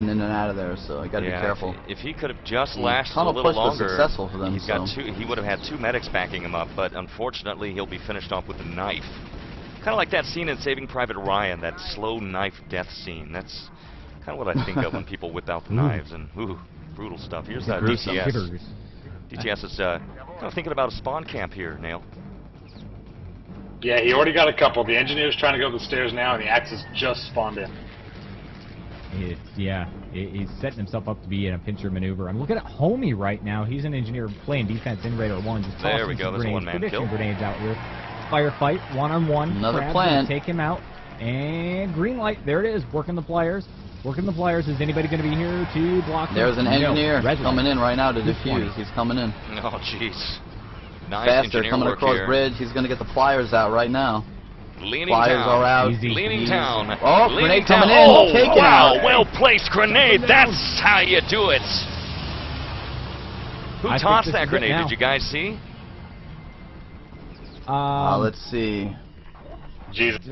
in and out of there, so you got to be careful. If he could have just lasted a little push longer, was successful for them, he's got he would have had 2 medics backing him up, but unfortunately he'll be finished off with a knife. Kind of like that scene in Saving Private Ryan, that slow knife death scene. That's kind of what I think of when people whip out the knives, and brutal stuff. Here's DTS. DTS is kind of thinking about a spawn camp here, Nail. Yeah, he already got a couple. The engineer's trying to go up the stairs now, and the Axis just spawned in. He's setting himself up to be in a pincher maneuver. I'm looking at Homie right now. He's an engineer playing defense in Radar 1. Just there we go. There's a one-man kill. Grenades out here. Firefight, one-on-one. Another plan. Take him out. And green light. There it is. Working the pliers. Working the pliers. Is anybody going to be here to block? There's an engineer coming in right now to defuse. He's coming in. Oh, jeez. Nice Faster, coming across bridge. He's going to get the pliers out right now. Leaning pliers down. are out. Leaning down. Oh, leaning grenade coming in. Oh, Take it wow. out. Well-placed grenade. That's how you do it. Who tossed that grenade? Did you guys see? Let's see. Jesus.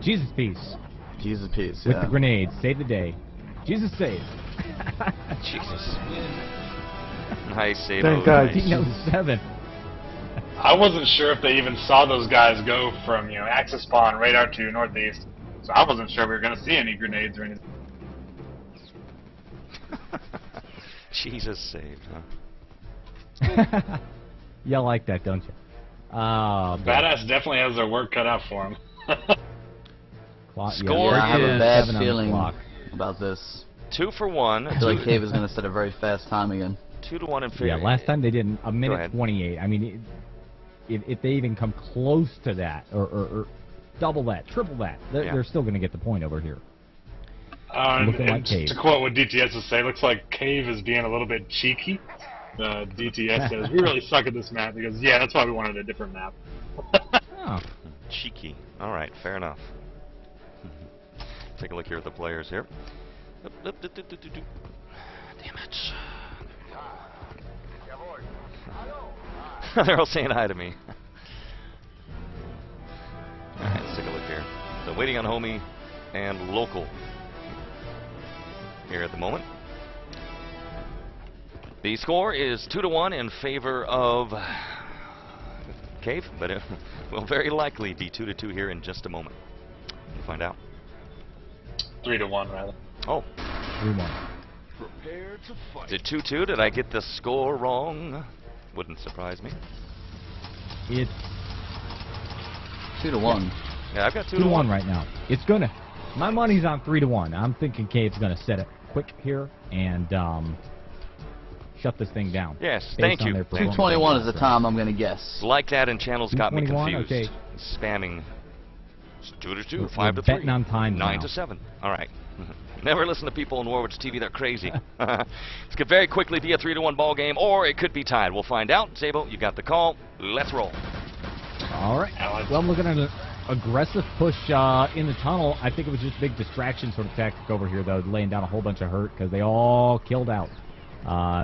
Jesus Peace. Jesus Peace, With the grenade. Save the day. Jesus save. Jesus. Nice save. Thank God. 1907. I wasn't sure if they even saw those guys go from, Axis spawn radar to northeast. So I wasn't sure we were going to see any grenades or anything. Jesus saved, huh? You like that, don't you? Badazz definitely has their work cut out for him. Score I have a bad is feeling about this. 2 for 1. I feel like Cave is going to set a very fast time again. 2-1 in favor. Yeah, last time they did a minute 28. I mean, if they even come close to that, or double that, triple that, they're still going to get the point over here. Looking like Cave. To quote what DTS would say, looks like Cave is being a little bit cheeky. DTS says, we really suck at this map. Because, yeah, that's why we wanted a different map. Oh. Cheeky. All right, fair enough. Take a look here at the players here. Damn it. They're all saying hi to me. Alright, let's take a look here. So waiting on Homie and Local here at the moment. The score is 2-1 in favor of Cave, but it will very likely be 2-2 here in just a moment. We'll find out. 3-1 rather. Oh. 3-1. Is it 2-2? Did I get the score wrong? Wouldn't surprise me. It's 2-1. Yeah, I've got 2-1 right now. It's gonna. My money's on 3-1. I'm thinking Cave's gonna set it quick here and shut this thing down. Yes, thank you. 2:21 is the time I'm gonna guess. Like that, and channels got me confused. Okay. Spamming. 2-2, 5-3, betting on time 9-7. All right. Never listen to people on Warwitch TV. They're crazy. This could very quickly be a 3-1 ball game, or it could be tied. We'll find out. Sabo, you got the call. Let's roll. All right. Well, I'm looking at an aggressive push in the tunnel. I think it was just a big distraction sort of tactic over here, though, laying down a whole bunch of hurt because they all killed out.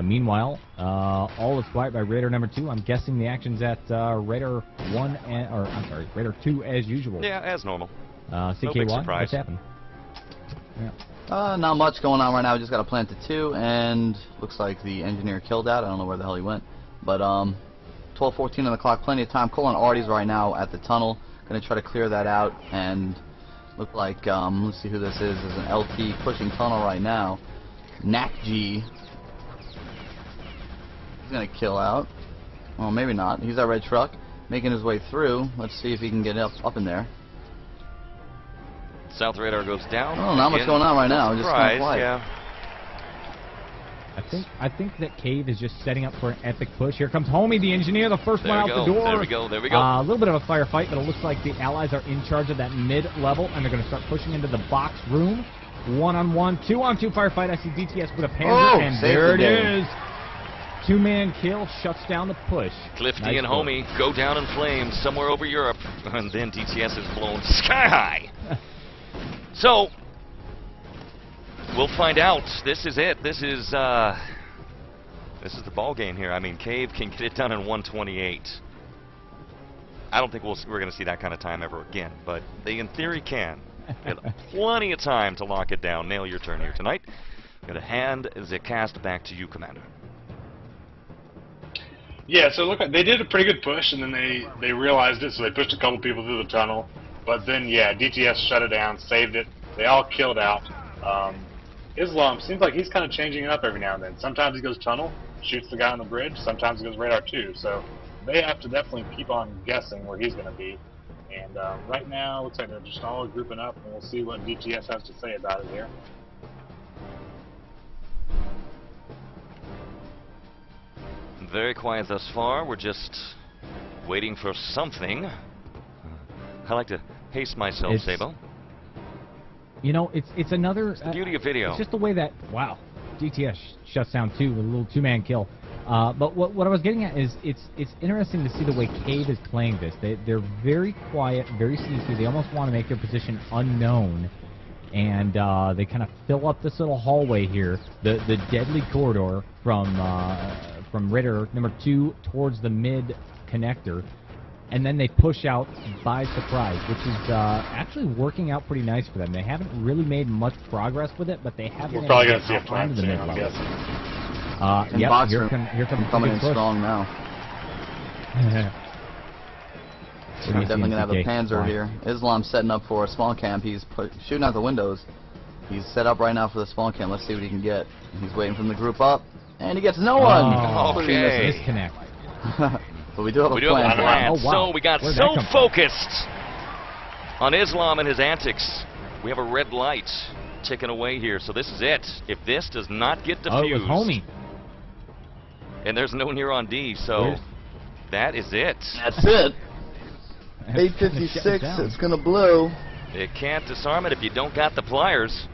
Meanwhile, all is quiet by Radar number 2. I'm guessing the action's at Radar 1, Radar 2 as usual. Yeah, as normal. CK1, no big surprise. What's happened? Yeah. Not much going on right now. We just got a plant to 2, and looks like the engineer killed that. I don't know where the hell he went. But 12:14 on the clock, plenty of time. Colin Artie's right now at the tunnel. Going to try to clear that out, and look like, let's see who this is. There's an LT pushing tunnel right now. NACG. He's going to kill out. Well, maybe not. He's that red truck making his way through. Let's see if he can get up in there. South radar goes down. Oh, not much going on right now. Just kind of quiet. Yeah. I think that Cave is just setting up for an epic push. Here comes Homie, the engineer, the first one out the door. There we go. There we go. A little bit of a firefight, but it looks like the Allies are in charge of that mid-level, and they're going to start pushing into the box room. 1-on-1, 2-on-2 firefight. I see DTS with a Panzer, and there it is. 2-man kill shuts down the push. Clifty and Homie go down in flames somewhere over Europe, and then DTS is blown sky high. So, we'll find out. This is it. This is the ball game here. I mean, Cave can get it done in 1:28. I don't think we're going to see that kind of time ever again, but they, in theory, can. They have plenty of time to lock it down. Nail, your turn here tonight. Gonna hand the cast back to you, Commander. Yeah, so look, they did a pretty good push, and then they realized it, so they pushed a couple people through the tunnel. But then, yeah, DTS shut it down, saved it. They all killed out. Islam seems like he's kind of changing it up every now and then. Sometimes he goes tunnel, shoots the guy on the bridge. Sometimes he goes radar too. So they have to definitely keep on guessing where he's going to be. And right now, looks like they're just all grouping up, and we'll see what DTS has to say about it here. Very quiet thus far. We're just waiting for something. I like to pace myself, Sabo. You know, it's another... It's the beauty of video. It's just the way that... Wow. DTS shuts down two with a little two-man kill. But what I was getting at is it's interesting to see the way Cave is playing this. They're very quiet, very sneaky. They almost want to make their position unknown. And they kind of fill up this little hallway here, the deadly corridor from Ritter, number 2, towards the mid connector. And then they push out by surprise, which is actually working out pretty nice for them. They haven't really made much progress with it, but they have been We're probably able going to see a plant soon, I'm guessing. Yep, here comes coming in push. strong now. He's definitely going to have a Panzer here. Islam's setting up for a spawn camp. He's shooting out the windows. He's set up right now for the spawn camp. Let's see what he can get. He's waiting for him to group up, and he gets no one. Okay. Disconnect. But we do have a plan. Oh, wow. So we got so focused on Islam and his antics. We have a red light ticking away here. So this is it. If this does not get defused, it was homie. And there's no near on D, so that is it. That's it. 856. It's gonna blow. It can't disarm it if you don't got the pliers.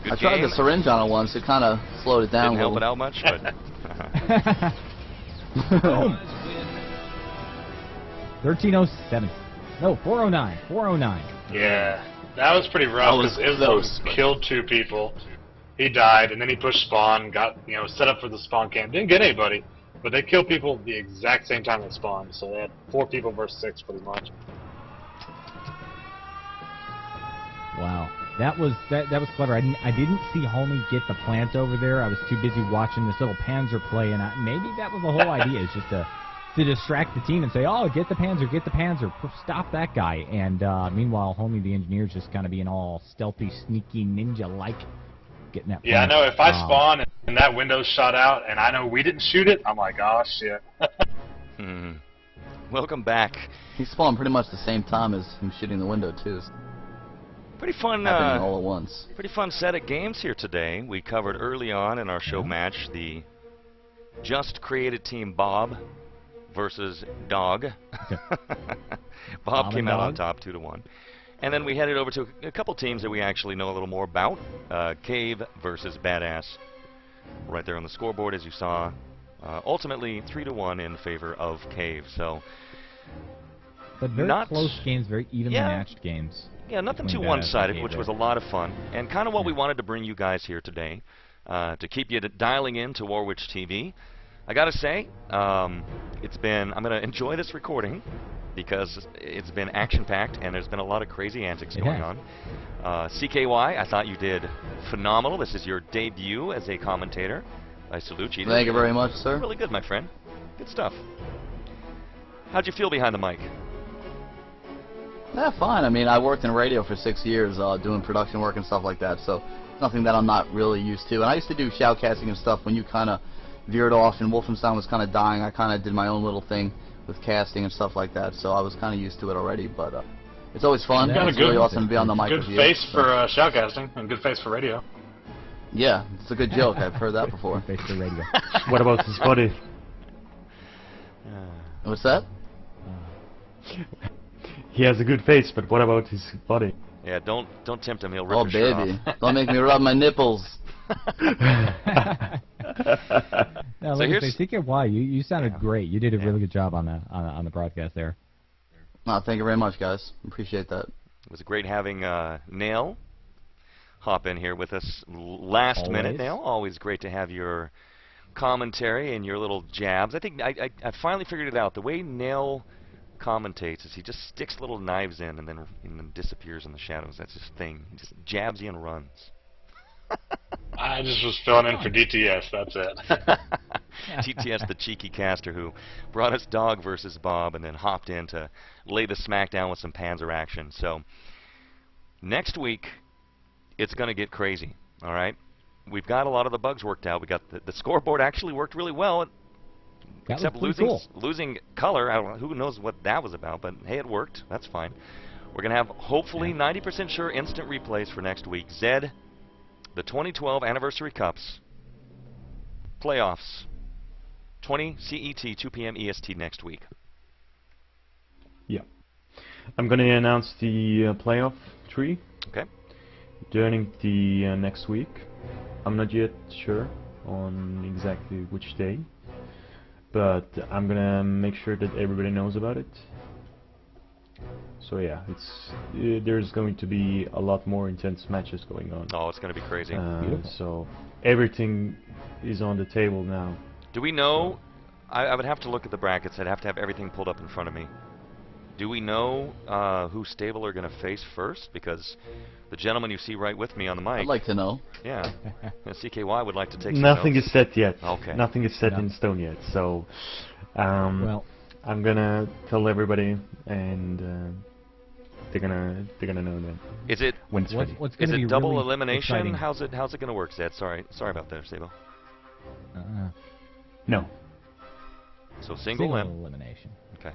Good I tried game. the syringe on it once. It kind of slowed it down. Didn't help it out much, but. 1307. No, 409. 409. Yeah, that was pretty rough because Islam killed 2 people. He died, and then he pushed spawn, got set up for the spawn camp. Didn't get anybody, but they killed people the exact same time they spawned. So they had 4 people versus 6 pretty much. Wow. That was clever. I didn't see Homie get the plant over there. I was too busy watching this little Panzer play, and maybe that was the whole idea, is just to distract the team and say, oh, get the Panzer, stop that guy. And meanwhile, Homie the engineer is just kind of being all stealthy, sneaky, ninja-like, getting that plant. Yeah, I know. If I spawn and that window's shot out, and I know we didn't shoot it, I'm like, oh, shit. Welcome back. He spawned pretty much the same time as him shooting the window, too. Pretty fun, all at once. Pretty fun set of games here today. We covered early on in our show match the just created team Bob versus Dog. Bob came out on top 2-1. And then we headed over to a couple teams that we actually know a little more about. Cave versus Badazz. Right there on the scoreboard, as you saw. Ultimately, 3-1 in favor of Cave. So, but very close games, very evenly matched games. Yeah, nothing too one-sided, which was a lot of fun. And kind of what we wanted to bring you guys here today, to keep you dialing in to Warwitch TV. I got to say, I'm going to enjoy this recording because it's been action-packed and there's been a lot of crazy antics going on. CKY, I thought you did phenomenal. This is your debut as a commentator. I salute you. Thank you very much, sir. Really good, my friend. Good stuff. How'd you feel behind the mic? Yeah, fine. I mean, I worked in radio for 6 years, doing production work and stuff like that, so it's nothing that I'm not really used to. And I used to do shoutcasting and stuff when you kind of veered off and Wolfenstein was kind of dying. I kind of did my own little thing with casting and stuff like that, so I was kind of used to it already. But it's always fun. It's really awesome to be on the mic with you. Good face for shoutcasting and good face for radio. Yeah, it's a good joke. I've heard that before. Good face for radio. What about his body? What's that? He has a good face, but what about his body? Yeah, don't tempt him. He'll rip your shirt baby, off. don't make me rub my nipples. No, like I say, CKY, you sounded great. You did a really good job on the broadcast there. No, thank you very much, guys. Appreciate that. It was great having Nail hop in here with us last minute. Nail, always great to have your commentary and your little jabs. I think I finally figured it out. The way Nail commentates is he just sticks little knives in and then disappears in the shadows. That's his thing. He just jabs you and runs. I just was filling in for DTS, that's it. DTS, the cheeky caster who brought us Dog versus Bob and then hopped in to lay the smackdown with some Panzer action. So next week, it's going to get crazy, all right? We've got a lot of the bugs worked out. We got the scoreboard actually worked really well, except losing color. I don't know, who knows what that was about, but hey, it worked. That's fine. We're going to have, hopefully, 90% sure instant replays for next week. Zed, the 2012 Anniversary Cups, playoffs, 20 CET, 2 p.m. EST next week. Yeah. I'm going to announce the playoff tree. Okay. During the next week. I'm not yet sure on exactly which day, but I'm going to make sure that everybody knows about it. So yeah, there's going to be a lot more intense matches going on. Oh, it's going to be crazy. So everything is on the table now. Do we know? I would have to look at the brackets. I'd have to have everything pulled up in front of me. Do we know who Stable are going to face first? Because the gentleman you see right with me on the mic. I'd like to know. Yeah. CKY would like to take some Nothing notes. is set yet. Okay. Nothing is set in stone yet. So well, I'm gonna tell everybody, and they're gonna know that. Is it when it's ready. What's is it double really elimination? exciting? How's it going to work, Zed? Sorry about that, Sable. No. So single elimination. Okay.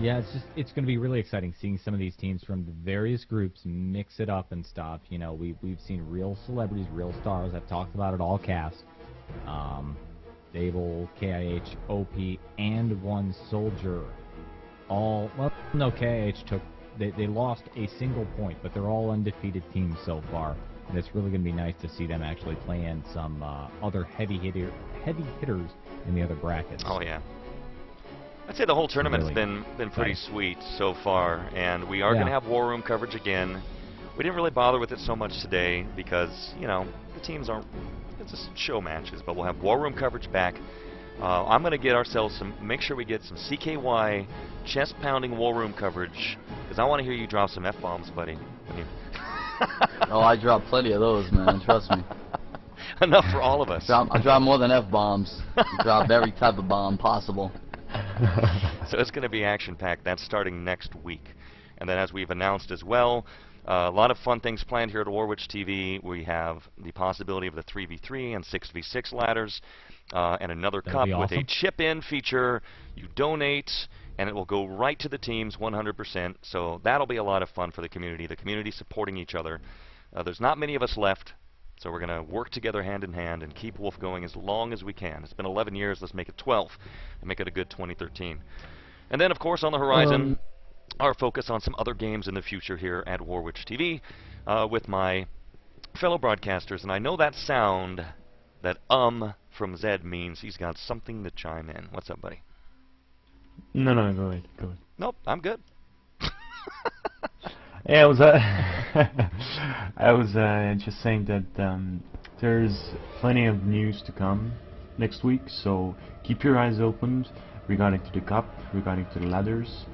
Yeah, it's going to be really exciting seeing some of these teams from the various groups mix it up and stuff. You know, we've seen real celebrities, real stars. I've talked about it all cast. Stable, KIH, OP, and one soldier. All well, no, KIH they lost a single point, but they're all undefeated teams so far, and it's really going to be nice to see them actually play in some other heavy hitters in the other brackets. Oh yeah. I'd say the whole tournament's really been pretty sweet so far, and we are going to have War Room coverage again. We didn't really bother with it so much today because, you know, the teams aren't, it's just show matches, but we'll have War Room coverage back. I'm going to get ourselves make sure we get some CKY chest-pounding War Room coverage, because I want to hear you drop some F-bombs, buddy. Oh, I drop plenty of those, man, trust me. Enough for all of us. I drop more than F-bombs. I drop every type of bomb possible. So it's going to be action-packed. That's starting next week. And then as we've announced as well, a lot of fun things planned here at Warwitch TV. We have the possibility of the 3v3 and 6v6 ladders, and another cup with a chip-in feature. You donate, and it will go right to the teams 100%. So that'll be a lot of fun for the community supporting each other. There's not many of us left, so we're going to work together hand in hand and keep Wolf going as long as we can. It's been 11 years. Let's make it 12 and make it a good 2013. And then, of course, on the horizon, our focus on some other games in the future here at Warwitch TV with my fellow broadcasters. And I know that sound that from Zed means he's got something to chime in. What's up, buddy? No, go ahead. Nope, I'm good. Yeah, I was just saying that there's plenty of news to come next week, so keep your eyes open regarding to the cup, regarding to the ladders,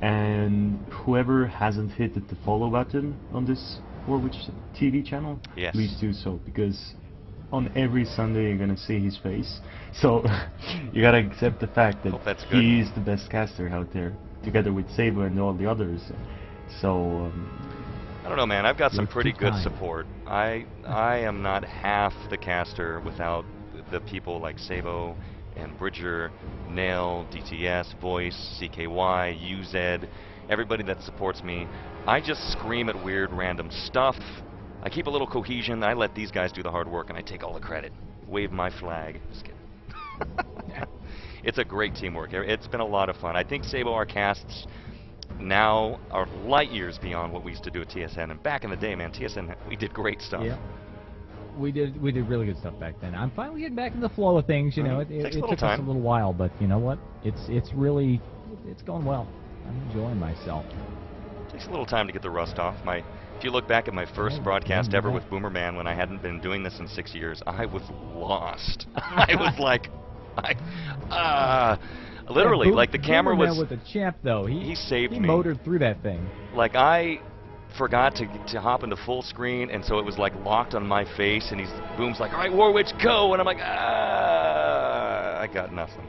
and whoever hasn't hit the follow button on this Warwitch TV channel, please do so, because on every Sunday you're gonna see his face, so you gotta accept the fact that he is the best caster out there, together with Saber and all the others. So I don't know, man. I've got some pretty good support. I am not half the caster without the people like Sabo and Bridger, Nail, DTS, Voice, CKY, UZ, everybody that supports me. I just scream at weird random stuff. I keep a little cohesion. I let these guys do the hard work, and I take all the credit. Wave my flag. Just kidding. It's a great teamwork. It's been a lot of fun. I think Sabo, our casts now are light years beyond what we used to do at TSN. And back in the day, man, TSN, we did great stuff. Yeah. We did really good stuff back then. I'm finally getting back in the flow of things. You know, it took us a little while, but you know what? It's really going well. I'm enjoying myself. It takes a little time to get the rust off. If you look back at my first broadcast ever with Boomerman, when I hadn't been doing this in 6 years, I was lost. I was like, literally, like the camera was. With a champ though, he saved me. He motored through that thing. Like forgot to hop into full screen, and so it was like locked on my face, and Boom's like, all right, Warwitch, go, and I'm like, I got nothing.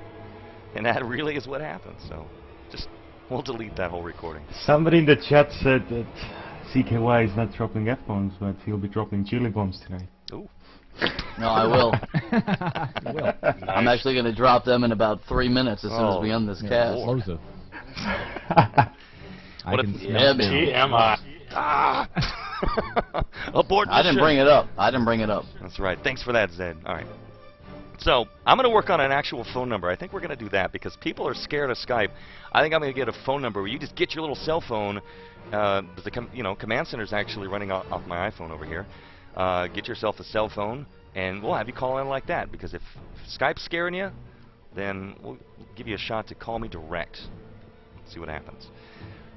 And that really is what happened, so just, we'll delete that whole recording. Somebody in the chat said that CKY is not dropping F-bombs, but he'll be dropping chili bombs tonight. Ooh. No, I will. You will. I'm actually going to drop them in about 3 minutes as soon as we end this cast. Explosive. I can smell Yeah, it. TMI. Ah! Abort I didn't mission. bring it up. I didn't bring it up. That's right. Thanks for that, Zed. All right. So, I'm going to work on an actual phone number. I think we're going to do that because people are scared of Skype. I think I'm going to get a phone number where you just get your little cell phone. The command center is actually running off my iPhone over here. Get yourself a cell phone, and we'll have you call in like that. Because if Skype's scaring you, then we'll give you a shot to call me direct. See what happens.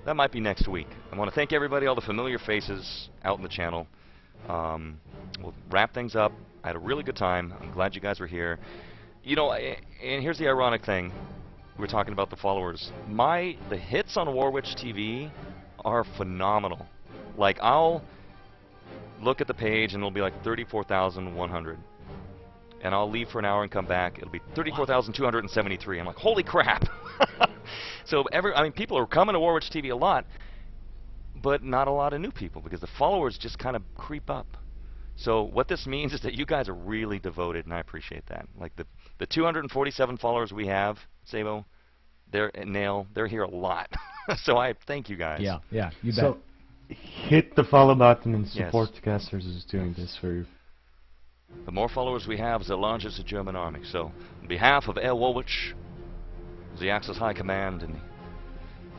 That might be next week. I want to thank everybody, all the familiar faces out in the channel. We'll wrap things up. I had a really good time. I'm glad you guys were here. You know, and here's the ironic thing. We were talking about the followers. The hits on Warwitch TV are phenomenal. Like, I'll look at the page and it'll be like 34,100. And I'll leave for an hour and come back. It'll be 34,273. I'm like, holy crap. So people are coming to Warwitch TV a lot, but not a lot of new people because the followers just kind of creep up. So what this means is that you guys are really devoted, and I appreciate that. Like the 247 followers we have, Sabo, they're here a lot. So I thank you guys. Yeah, you bet. So hit the follow button and support the casters is doing this for you. The more followers we have, the larger the German army. So on behalf of Air Warwitch, the Axis High Command, and the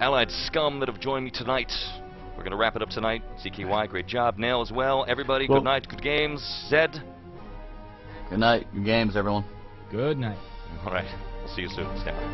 allied scum that have joined me tonight, we're going to wrap it up tonight. CKY, great job. Nail as well. Everybody, good night, good games. Zed? Good night. Good games, everyone. Good night. All right. We'll see you soon. Stand by.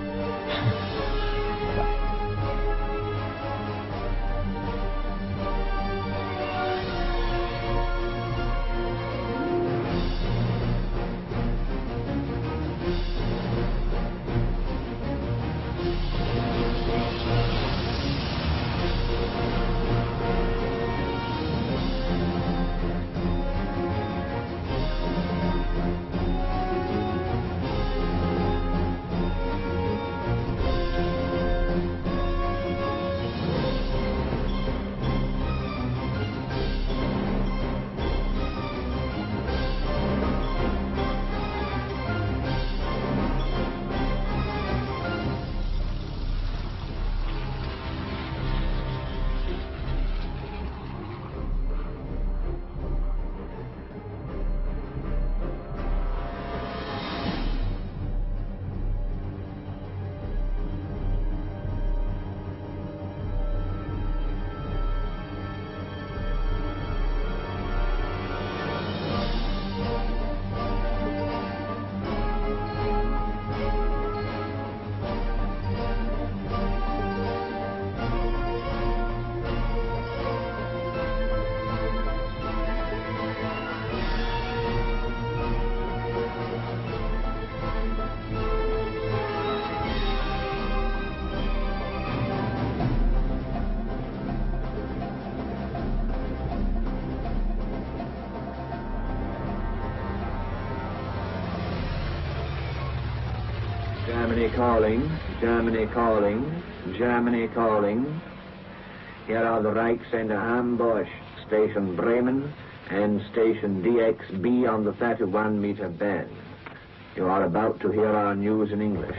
Germany calling, Germany calling, Germany calling. Here are the Reichsender ambush, Station Bremen and Station DXB on the 31-meter band. You are about to hear our news in English.